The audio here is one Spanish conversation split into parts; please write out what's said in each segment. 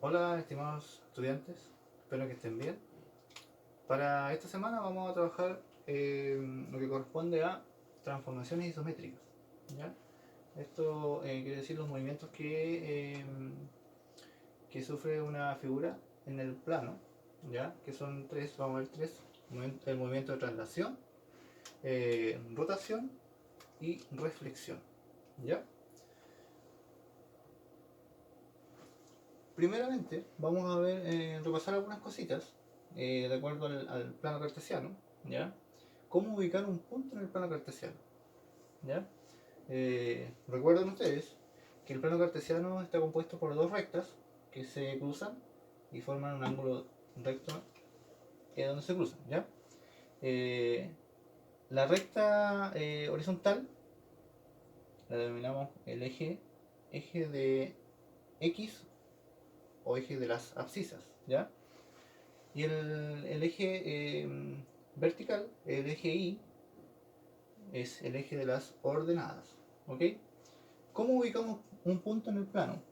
Hola, estimados estudiantes, espero que estén bien. Para esta semana vamos a trabajar lo que corresponde a transformaciones isométricas. ¿Ya? Esto quiere decir los movimientos que sufre una figura en el plano, ¿ya? Que son tres, vamos a ver tres: el movimiento de traslación, rotación y reflexión. ¿Ya? Primeramente, vamos a ver, repasar algunas cositas de acuerdo al plano cartesiano, ¿ya? Cómo ubicar un punto en el plano cartesiano, ¿ya? Recuerden ustedes que el plano cartesiano está compuesto por dos rectas que se cruzan y forman un ángulo recto donde se cruzan, ¿ya? Eh, la recta horizontal la denominamos el eje de X o eje de las abscisas, ¿ya? Y el eje vertical, el eje Y, es el eje de las ordenadas. ¿Ok? ¿Cómo ubicamos un punto en el plano?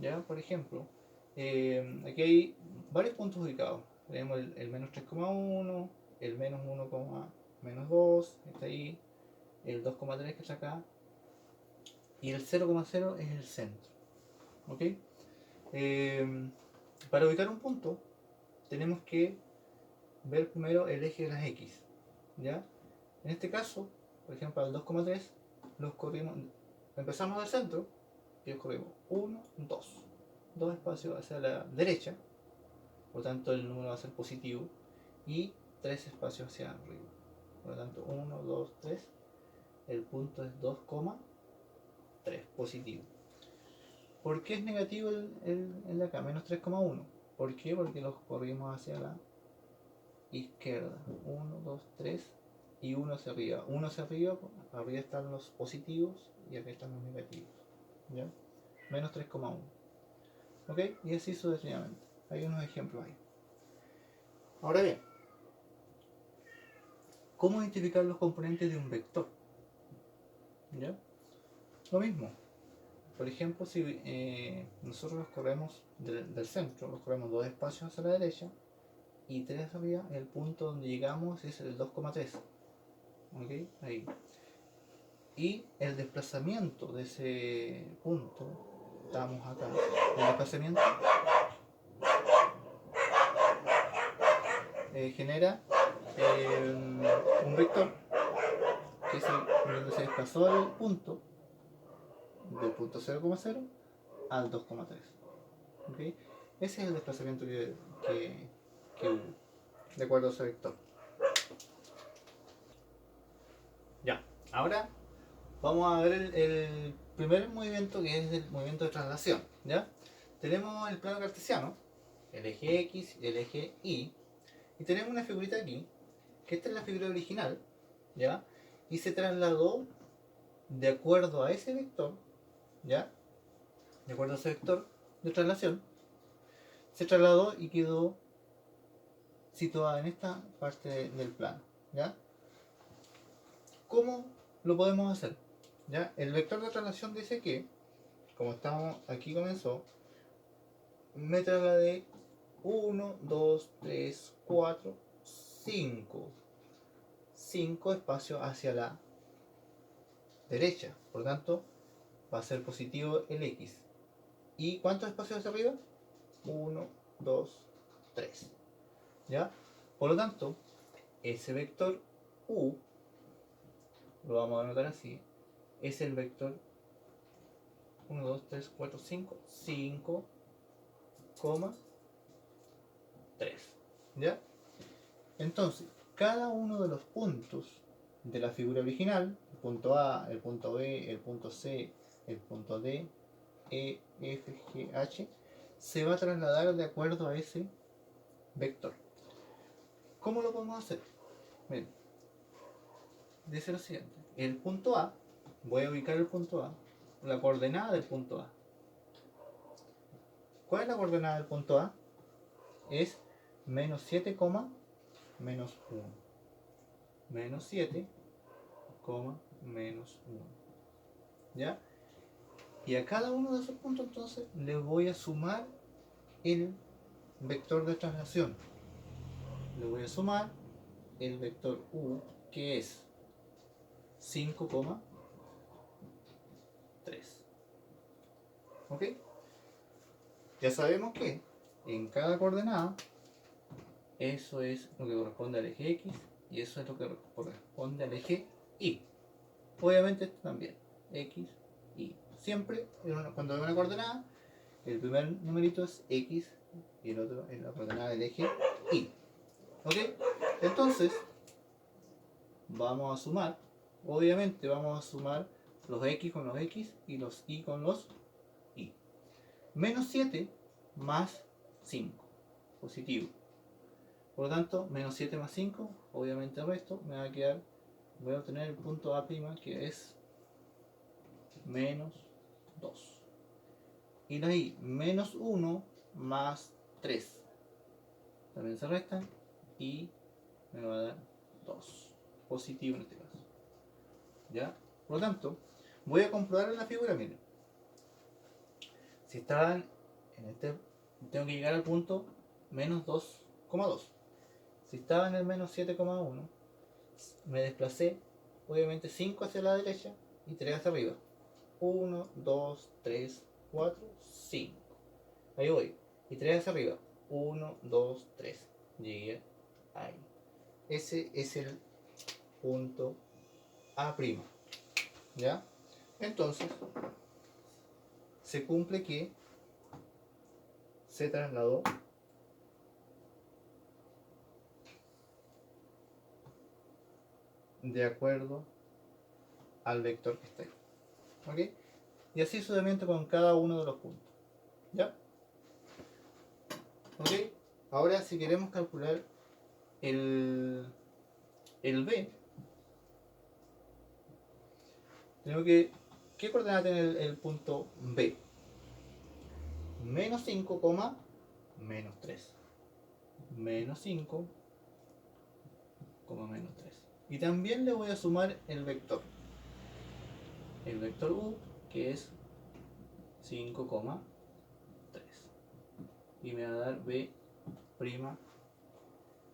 ¿Ya? Por ejemplo, aquí hay varios puntos ubicados. Tenemos el menos 3,1, el menos 1, menos 2, está ahí, el 2,3 que está acá, y el 0,0 es el centro. ¿Ok? Para ubicar un punto, tenemos que ver primero el eje de las X. ¿Ya? En este caso, por ejemplo, al 2,3 los corrimos, empezamos del centro y los corrimos 1, 2. Dos espacios hacia la derecha, por lo tanto el número va a ser positivo, y 3 espacios hacia arriba. Por lo tanto, 1, 2, 3, el punto es 2,3, positivo. ¿Por qué es negativo el de acá, menos 3,1? ¿Por qué? Porque los corrimos hacia la izquierda. 1, 2, 3 y 1 hacia arriba. 1 hacia arriba, arriba están los positivos y acá están los negativos. ¿Ya? Menos 3,1. ¿Ok? Y así sucesivamente. Hay unos ejemplos ahí. Ahora bien, ¿cómo identificar los componentes de un vector? ¿Ya? Lo mismo. Por ejemplo, si nosotros los corremos del centro, los corremos dos espacios hacia la derecha y tres hacia arriba, el punto donde llegamos es el 2,3. ¿Ok? Ahí. Y el desplazamiento de ese punto, estamos acá, el desplazamiento genera un vector que es donde se desplazó el punto del punto 0,0 al 2,3. ¿Okay? Ese es el desplazamiento que hubo, de acuerdo a ese vector. Ya, ahora vamos a ver el primer movimiento, que es el movimiento de traslación. ¿Ya? Tenemos el plano cartesiano, el eje X y el eje Y, y tenemos una figurita aquí, que esta es la figura original, ¿ya? Y se trasladó de acuerdo a ese vector, ¿ya? De acuerdo a ese vector de traslación, se trasladó y quedó situada en esta parte del plano, ¿ya? ¿Cómo lo podemos hacer? ¿Ya? El vector de traslación dice que, como estamos aquí comenzó, me trasladé 1, 2, 3, 4, 5. 5 espacios hacia la derecha. Por lo tanto, va a ser positivo el X. ¿Y cuántos espacios hacia arriba? 1, 2, 3. ¿Ya? Por lo tanto, ese vector U, lo vamos a anotar así, es el vector 1, 2, 3, 4, 5, 5, 3. ¿Ya? Entonces, cada uno de los puntos de la figura original, el punto A, el punto B, el punto C, el punto D, E, F, G, H, se va a trasladar de acuerdo a ese vector. ¿Cómo lo podemos hacer? Miren, dice lo siguiente: el punto A, voy a ubicar el punto A, la coordenada del punto A. ¿Cuál es la coordenada del punto A? Es menos 7, menos 1. Menos 7, menos 1. ¿Ya? Y a cada uno de esos puntos entonces les voy a sumar el vector de traslación. Le voy a sumar el vector u, que es 5,3. ¿Ok? Ya sabemos que en cada coordenada eso es lo que corresponde al eje X y eso es lo que corresponde al eje Y. Obviamente esto también, X, Y. Siempre cuando hay una coordenada, el primer numerito es X y el otro es la coordenada del eje Y. ¿Ok? Entonces, vamos a sumar, obviamente vamos a sumar los X con los X y los Y con los Y. Menos 7 más 5, positivo. Por lo tanto, menos 7 más 5, obviamente el resto me va a quedar, voy a obtener el punto A', que es menos 2. Y de ahí, menos 1 más 3. También se restan y me va a dar 2. Positivo en este caso. ¿Ya? Por lo tanto, voy a comprobar en la figura, miren. Si estaban en este, tengo que llegar al punto menos 2,2. Si estaba en el menos 7,1, me desplacé obviamente 5 hacia la derecha y 3 hacia arriba. 1, 2, 3, 4, 5. Ahí voy. Y 3 hacia arriba. 1, 2, 3. Llegué ahí. Ese es el punto A'. ¿Ya? Entonces, se cumple que se trasladó de acuerdo al vector que está ahí. ¿Ok? Y así sucesivamente con cada uno de los puntos. ¿Ya? ¿Ok? Ahora si queremos calcular el B, tenemos que... ¿Qué coordenada tiene el punto B? Menos 5, menos 3. Menos 5, menos 3. Y también le voy a sumar el vector. El vector U, que es 5,3. Y me va a dar B',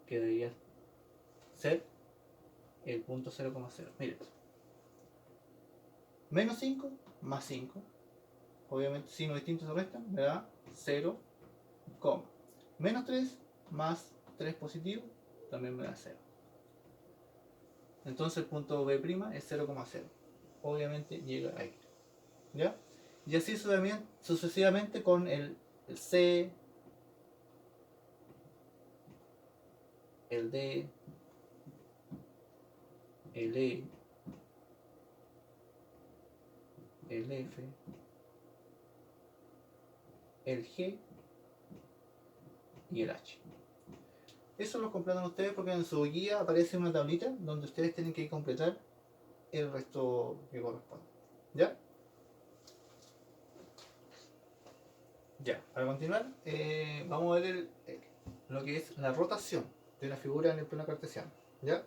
que debería ser el punto 0,0. Miren. Menos 5 más 5. Obviamente signos distintos se restan. Me da 0, menos 3 más 3 positivo. También me da 0. Entonces el punto B' es 0,0. Obviamente llega ahí. ¿Ya? Y así sucesivamente con el C, el D, el E, el F, el G y el H. Eso lo completan ustedes porque en su guía aparece una tablita donde ustedes tienen que completar el resto que corresponde. ¿Ya? Ya, para continuar, vamos a ver lo que es la rotación de la figura en el plano cartesiano. ¿Ya?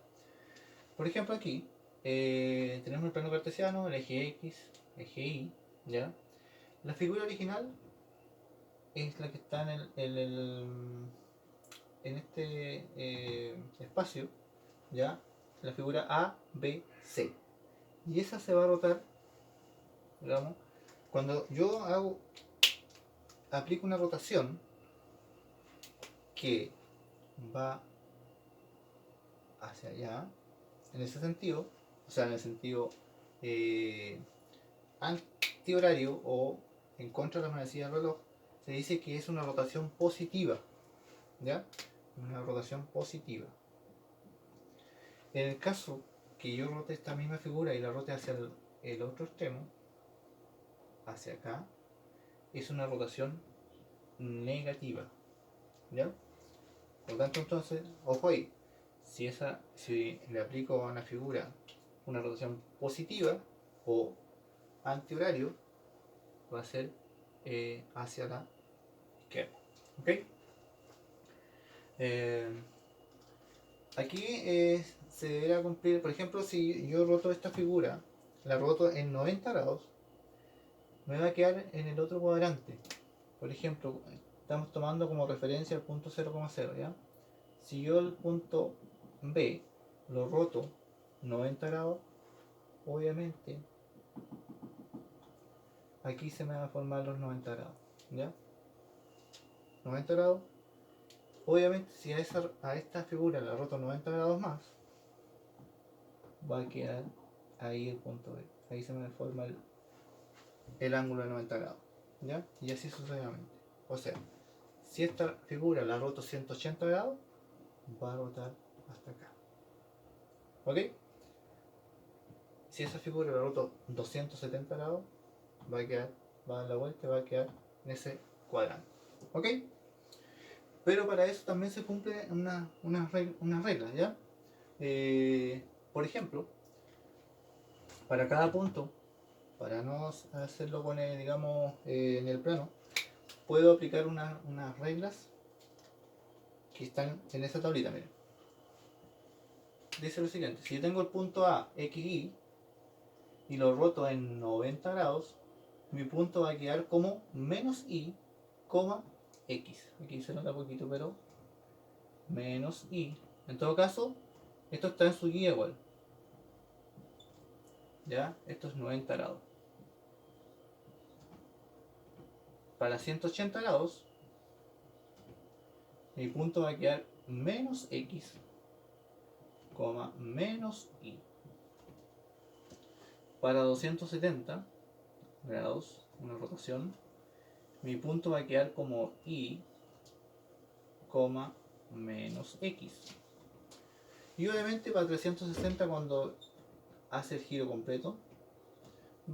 Por ejemplo, aquí tenemos el plano cartesiano, el eje X, eje Y. ¿Ya? La figura original es la que está en este espacio, ¿ya? La figura A, B, C. Y esa se va a rotar, digamos, cuando yo aplico una rotación que va hacia allá, en ese sentido, o sea, en el sentido antihorario o en contra de la manecilla del reloj, se dice que es una rotación positiva, ¿ya? Una rotación positiva. En el caso que yo rote esta misma figura y la rote hacia el otro extremo, hacia acá, es una rotación negativa, ¿ya? Por lo tanto, entonces, ojo ahí, si le aplico a una figura una rotación positiva o antihorario, va a ser hacia la izquierda. ¿Ok? Aquí se deberá cumplir, por ejemplo, si yo roto esta figura, la roto en 90 grados, me va a quedar en el otro cuadrante. Por ejemplo, estamos tomando como referencia el punto 0,0, ¿ya? Si yo el punto B lo roto 90 grados, obviamente aquí se me van a formar los 90 grados, ¿ya? 90 grados, obviamente si a esta figura la roto 90 grados más, va a quedar ahí el punto B. Ahí se me forma el ángulo de 90 grados, ¿ya? Y así sucesivamente. O sea, si esta figura la roto 180 grados, va a rotar hasta acá. ¿Ok? Si esa figura la roto 270 grados, va a dar la vuelta y va a quedar en ese cuadrante. ¿Ok? Pero para eso también se cumple unas reglas, ¿ya? Por ejemplo, para cada punto, para no hacerlo con digamos, en el plano, puedo aplicar unas reglas que están en esa tablita, miren. Dice lo siguiente: si yo tengo el punto A, XY, y lo roto en 90 grados, mi punto va a quedar como menos Y, X. Aquí se nota poquito, pero menos Y. En todo caso, esto está en su guía igual. ¿Ya? Esto es 90 grados. Para 180 grados, mi punto va a quedar menos X, menos Y. Para 270 grados, una rotación, mi punto va a quedar como Y, menos X. Y obviamente para 360, cuando hace el giro completo,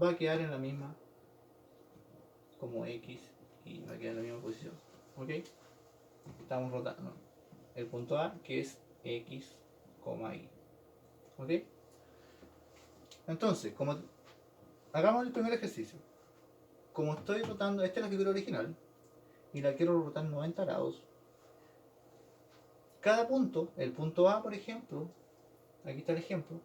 va a quedar en la misma como X y va a quedar en la misma posición. ¿Ok? Estamos rotando el punto A, que es X, Y. ¿Ok? Entonces, como hagamos el primer ejercicio. Como estoy rotando, esta es la figura original y la quiero rotar 90 grados. Cada punto, el punto A, por ejemplo, aquí está el ejemplo,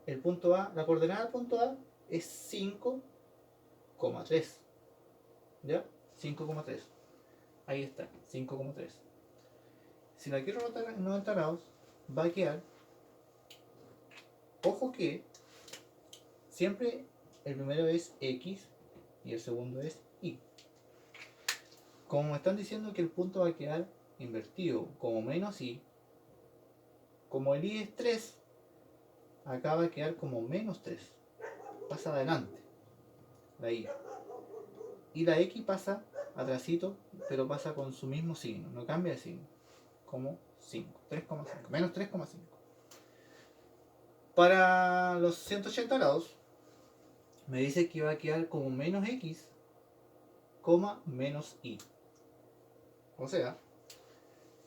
el punto A, la coordenada del punto A es 5,3. ¿Ya? 5,3. Ahí está, 5,3. Si la quiero rotar en 90 grados, va a quedar. Ojo que siempre el primero es X y el segundo es Y. Como me están diciendo que el punto va a quedar invertido como menos Y, como el Y es 3, acá va a quedar como menos 3. Pasa adelante la Y. Y la X pasa atrasito, pero pasa con su mismo signo, no cambia de signo. Como 5, 3,5, menos 3,5. Para los 180 grados, me dice que va a quedar como menos X, menos Y. O sea,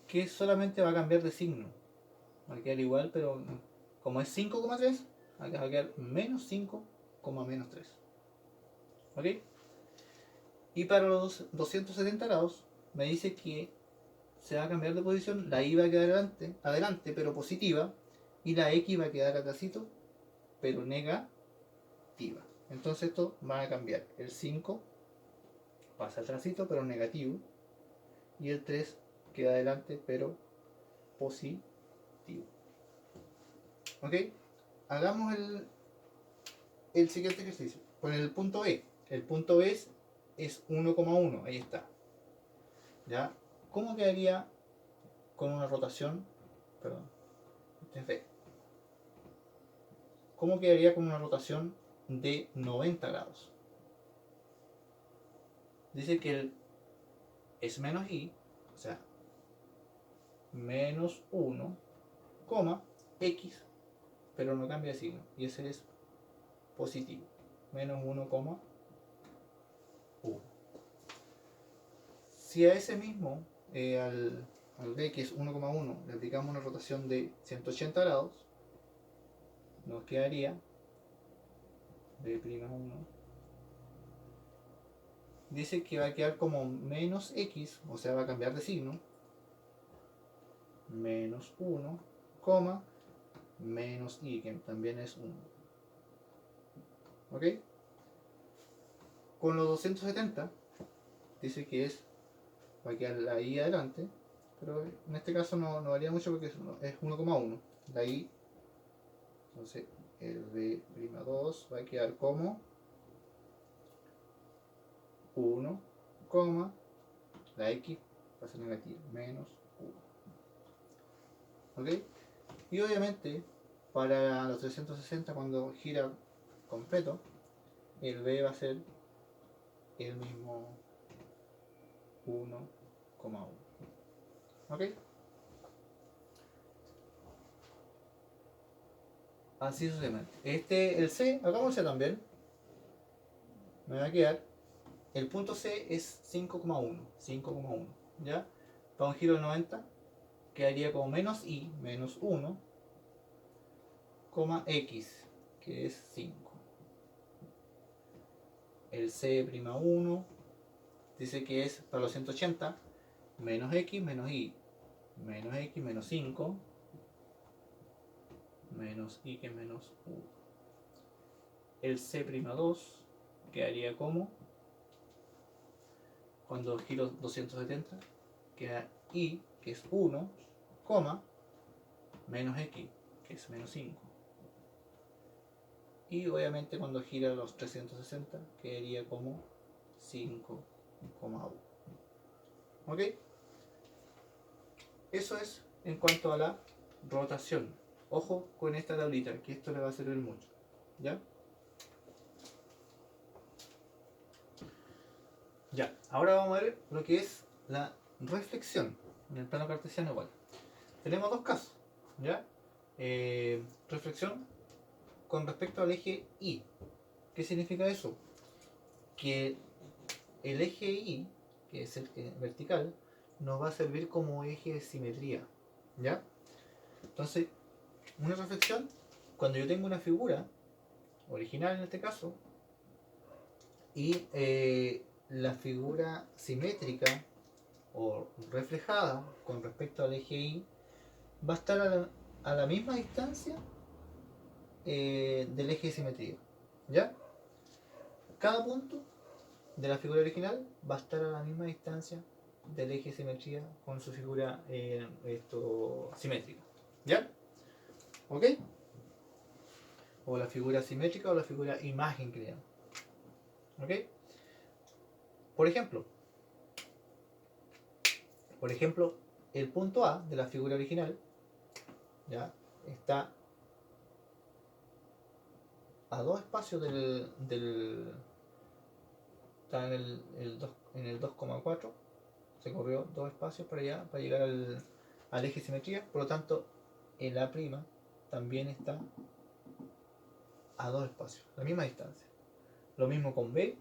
que solamente va a cambiar de signo. Va a quedar igual, pero como es 5,3, acá va a quedar menos 5, menos 3. ¿Ok? Y para los 270 grados, me dice que se va a cambiar de posición, la Y va a quedar adelante pero positiva, y la X va a quedar atrásito, pero negativa. Entonces esto va a cambiar. El 5 pasa atrásito, pero negativo, y el 3 queda adelante, pero positivo. ¿Ok? Hagamos el siguiente ejercicio. Con el punto B. El punto B es 1,1. Ahí está. ¿Ya? ¿Cómo quedaría con una rotación? Perdón. Este es B. ¿Cómo quedaría con una rotación de 90 grados? Dice que el es menos Y, o sea, menos 1, X, pero no cambia de signo. Y ese es positivo. Menos 1,1. Si a ese mismo, al B, que es 1,1, le aplicamos una rotación de 180 grados, nos quedaría B'1. Dice que va a quedar como menos X, o sea, va a cambiar de signo. Menos 1, menos Y, que también es 1. ¿Ok? Con los 270, dice que es va a quedar la i adelante, pero en este caso no varía mucho porque es 1,1 la i. Entonces el b'2 va a quedar como 1, la x va a ser negativa, menos 1. ¿Ok? Y obviamente para los 360 cuando gira completo, el b va a ser el mismo 1,1. ¿Ok? Así sucesivamente. El C, hagamos el C también. Me va a quedar. El punto C es 5,1. 5,1. ¿Ya? Para un giro de 90 quedaría como menos I, menos 1, X, que es 5. El C'1 dice que es para los 180 menos X, menos I. Menos X, menos 5. Menos I, que es menos 1. El C'2 quedaría como, cuando giro 270, queda I, que es 1, menos X, que es menos 5. Y obviamente cuando gira los 360 quedaría como 5,1. ¿Ok? Eso es en cuanto a la rotación. Ojo con esta tablita, que esto le va a servir mucho. ¿Ya? Ya, ahora vamos a ver lo que es la reflexión en el plano cartesiano igual. Tenemos dos casos, ¿ya? Reflexión con respecto al eje Y. ¿Qué significa eso? Que el eje Y, que es el vertical, nos va a servir como eje de simetría, ¿ya? Entonces, una reflexión, cuando yo tengo una figura, original en este caso, y la figura simétrica o reflejada con respecto al eje Y va a estar a la misma distancia del eje de simetría, ¿ya? Cada punto de la figura original va a estar a la misma distancia del eje de simetría con su figura simétrica, ¿ya? ¿Ok? O la figura simétrica o la figura imagen que llaman. ¿Ok? Por ejemplo, el punto A de la figura original, ¿ya? Está a dos espacios está en el 2,4. Se corrió dos espacios para allá para llegar al eje de simetría. Por lo tanto, el A' también está a dos espacios, la misma distancia. Lo mismo con B,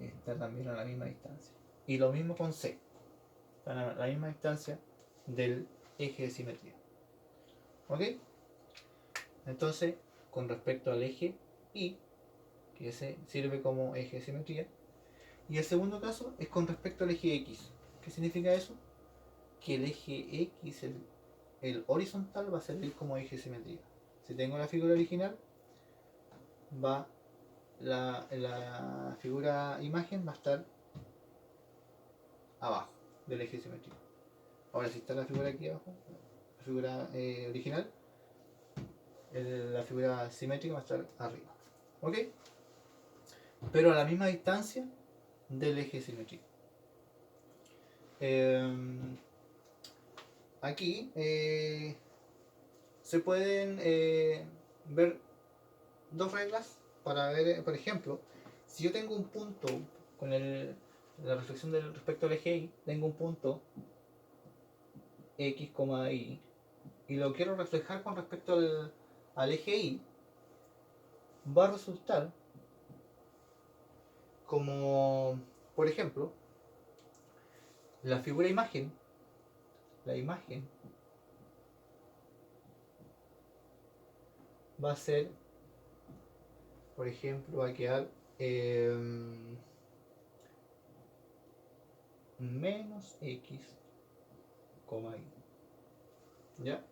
está también a la misma distancia. Y lo mismo con C, están a la misma distancia del eje de simetría. ¿Ok? Entonces, con respecto al eje Y, que ese sirve como eje de simetría, y el segundo caso es con respecto al eje X. ¿Qué significa eso? Que el eje X, el horizontal, va a servir como eje de simetría. Si tengo la figura original, la figura imagen va a estar abajo del eje de simetría. Ahora, si está la figura aquí abajo, la figura original, la figura simétrica va a estar arriba. ¿Ok? Pero a la misma distancia del eje de simetría. Aquí se pueden ver dos reglas para ver, por ejemplo, si yo tengo un punto con la reflexión respecto al eje Y, tengo un punto X, Y, y lo quiero reflejar con respecto al eje Y, va a resultar como, por ejemplo, la figura imagen, la imagen va a ser, por ejemplo, va a quedar menos X, Y. ¿Ya?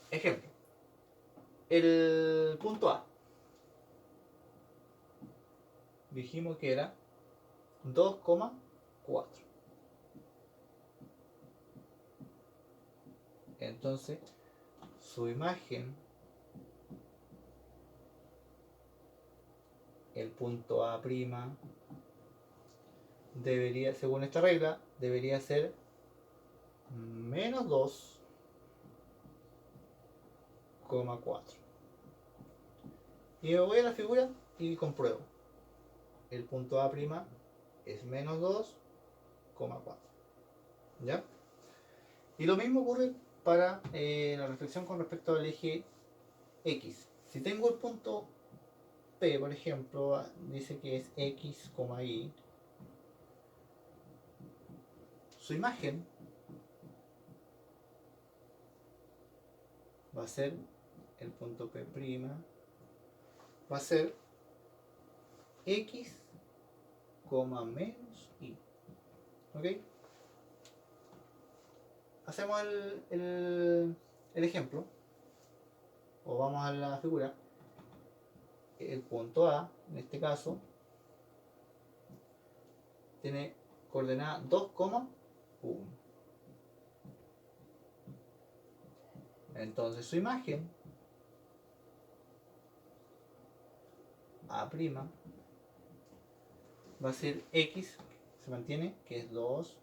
Ejemplo. El punto A dijimos que era 2,4. Entonces, su imagen, el punto A', debería, según esta regla, debería ser menos 2,4. Y me voy a la figura y compruebo. El punto A' es menos 2,4. ¿Ya? Y lo mismo ocurre para la reflexión con respecto al eje X. Si tengo el punto P, por ejemplo, dice que es X, Y. Su imagen va a ser el punto P', va a ser X, menos Y. ¿Ok? Hacemos el ejemplo, o vamos a la figura. El punto A, en este caso, tiene coordenada 2,1. Entonces su imagen A' va a ser X, se mantiene, que es 2,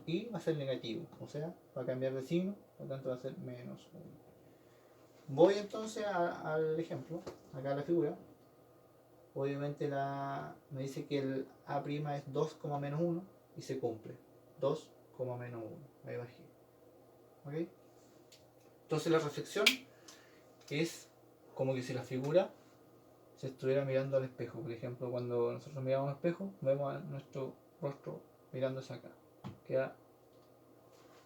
y va a ser negativo, o sea, va a cambiar de signo, por lo tanto va a ser menos 1. Voy entonces al ejemplo, acá a la figura. Obviamente me dice que el A' es 2, menos 1 y se cumple. 2, menos 1. Ahí bajé. ¿Ok? Entonces la reflexión es como que si la figura se estuviera mirando al espejo. Por ejemplo, cuando nosotros miramos al espejo, vemos a nuestro rostro mirándose acá. Queda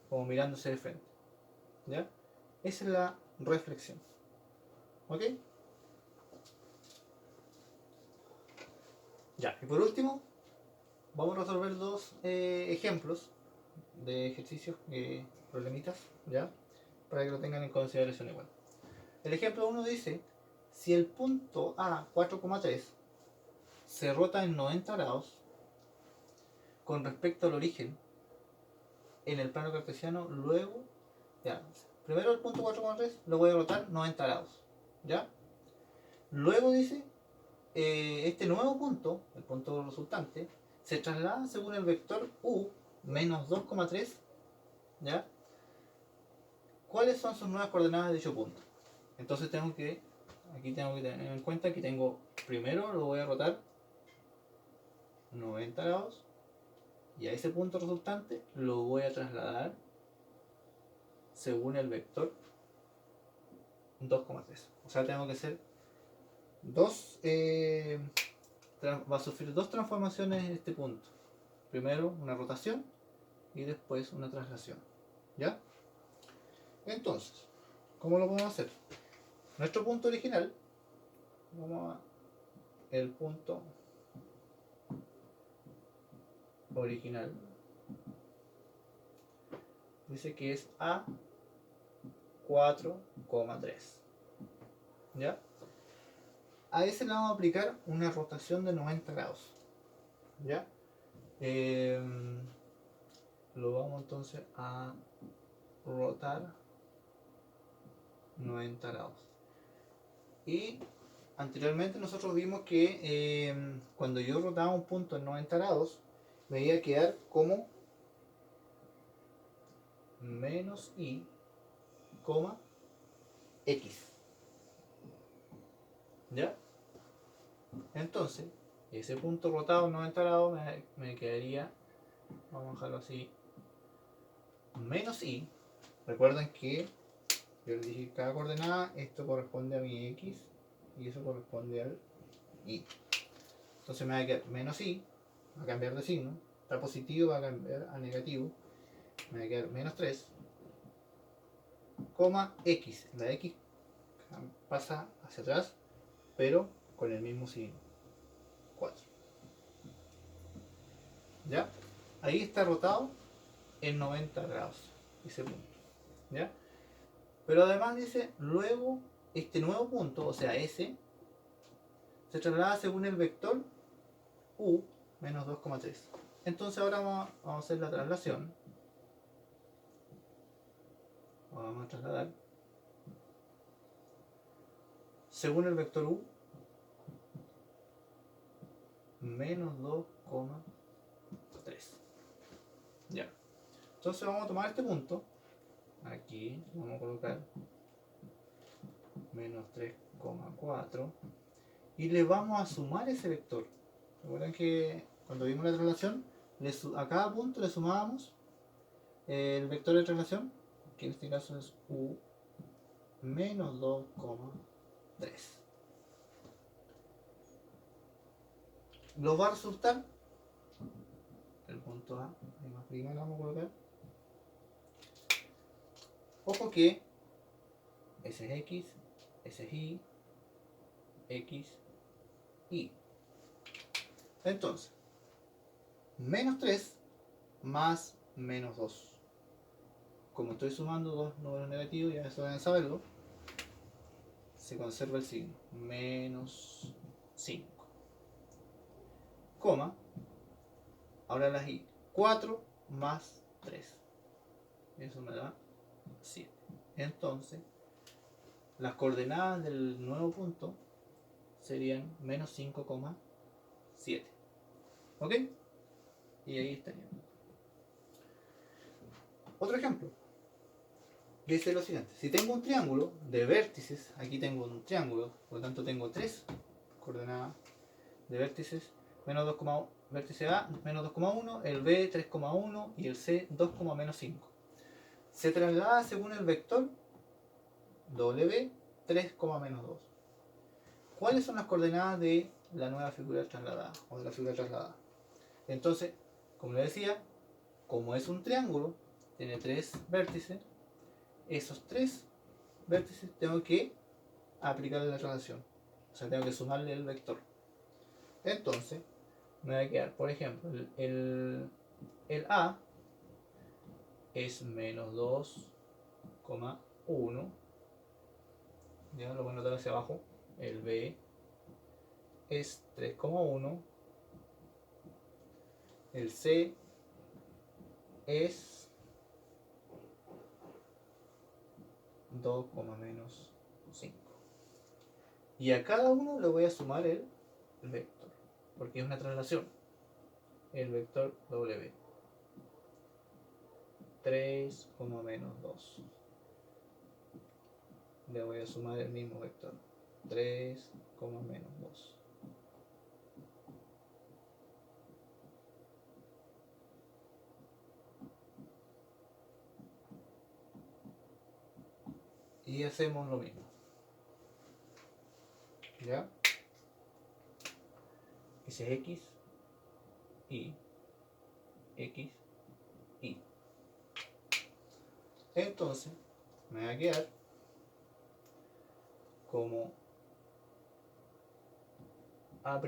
como mirándose de frente. ¿Ya? Esa es la reflexión. ¿Ok? Ya, y por último, vamos a resolver dos ejemplos de ejercicios, problemitas, ¿ya? Para que lo tengan en consideración igual. El ejemplo 1 dice, si el punto A 4,3 se rota en 90 grados con respecto al origen en el plano cartesiano, luego, ya, primero el punto 4,3 lo voy a rotar 90 grados, ¿ya? Luego dice, este nuevo punto, el punto resultante, se traslada según el vector U menos 2,3, ¿ya? ¿Cuáles son sus nuevas coordenadas de dicho punto? Entonces aquí tengo que tener en cuenta que tengo, primero lo voy a rotar 90 grados y a ese punto resultante lo voy a trasladar según el vector 2,3. O sea, tengo que hacer va a sufrir dos transformaciones en este punto. Primero una rotación y después una traslación. ¿Ya? Entonces, ¿cómo lo podemos hacer? Nuestro punto original, vamos a el punto original, dice que es A 4,3. ¿Ya? A ese le vamos a aplicar una rotación de 90 grados. ¿Ya? Lo vamos entonces a rotar 90 grados. Y anteriormente nosotros vimos que cuando yo rotaba un punto en 90 grados, me iba a quedar como menos I, X. ¿Ya? Entonces, ese punto rotado en 90 grados me quedaría, vamos a dejarlo así, menos I. Recuerden que yo les dije cada coordenada, esto corresponde a mi X y eso corresponde al Y. Entonces me va a quedar menos I, va a cambiar de signo, está positivo, va a cambiar a negativo, me va a quedar menos 3, X. La X pasa hacia atrás, pero con el mismo signo, 4. ¿Ya? Ahí está rotado en 90 grados ese punto. ¿Ya? Pero además dice, luego este nuevo punto, o sea S, se traslada según el vector menos 2,3. Entonces ahora vamos a hacer la traslación. Vamos a trasladar según el vector u menos 2,3. Ya. Entonces vamos a tomar este punto. Aquí vamos a colocar menos 3,4 y le vamos a sumar ese vector. Recuerden que cuando vimos la traslación, a cada punto le sumábamos el vector de traslación, que en este caso es u menos 2,3. Nos va a resultar el punto A, y más prima le vamos a colocar. Ojo que ese es X, ese es Y, X, Y. Entonces, menos 3 más menos 2. Como estoy sumando dos números negativos, ya eso deben saberlo, se conserva el signo, menos 5. Coma, ahora las Y, 4 más 3. Eso me da 7. Entonces, las coordenadas del nuevo punto serían menos 5,7. ¿Ok? Y ahí estaría. Otro ejemplo. Dice lo siguiente. Si tengo un triángulo de vértices, aquí tengo un triángulo, por lo tanto tengo 3 coordenadas de vértices, menos 2,1, vértice A, menos 2,1, el B 3,1 y el C 2,-5. Se traslada según el vector W 3,-2. ¿Cuáles son las coordenadas de la nueva figura trasladada o de la figura trasladada? Entonces, como les decía, como es un triángulo, tiene 3 vértices, esos 3 vértices tengo que aplicarle la traslación. O sea, tengo que sumarle el vector. Entonces, me va a quedar, por ejemplo, el A es menos 2,1. Ya lo voy a notar hacia abajo. El B es 3,1. El C es 2,-5. Y a cada uno le voy a sumar el vector, porque es una traslación. El vector W. 3,-2. Le voy a sumar el mismo vector. 3,-2. Y hacemos lo mismo. ¿Ya? Ese es X, Y, X, Y. Entonces, me va a quedar como A'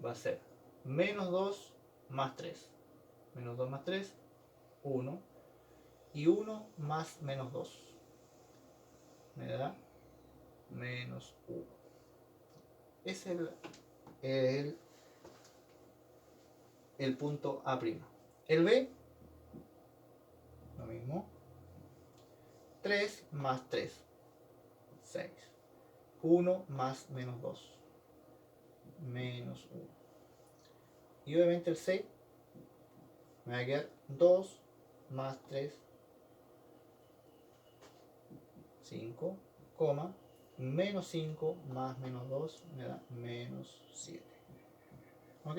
va a ser menos 2 más 3. Menos 2 más 3, 1. Y 1 más menos 2 me da menos 1. Es el punto A'. El B, lo mismo. 3 más 3, 6. 1 más menos 2, menos 1. Y obviamente el C me va a quedar 2 más 3, 5, menos 5 más menos 2 me da menos 7. ¿Ok?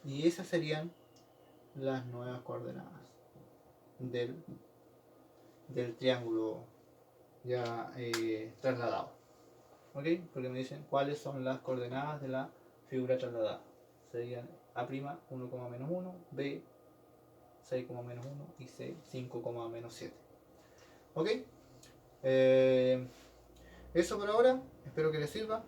Y esas serían las nuevas coordenadas del triángulo ya trasladado. ¿Ok? Porque me dicen cuáles son las coordenadas de la figura trasladada. Serían A' 1,-1, B 6,-1 y C 5,-7. ¿Ok? Eso por ahora, espero que les sirva.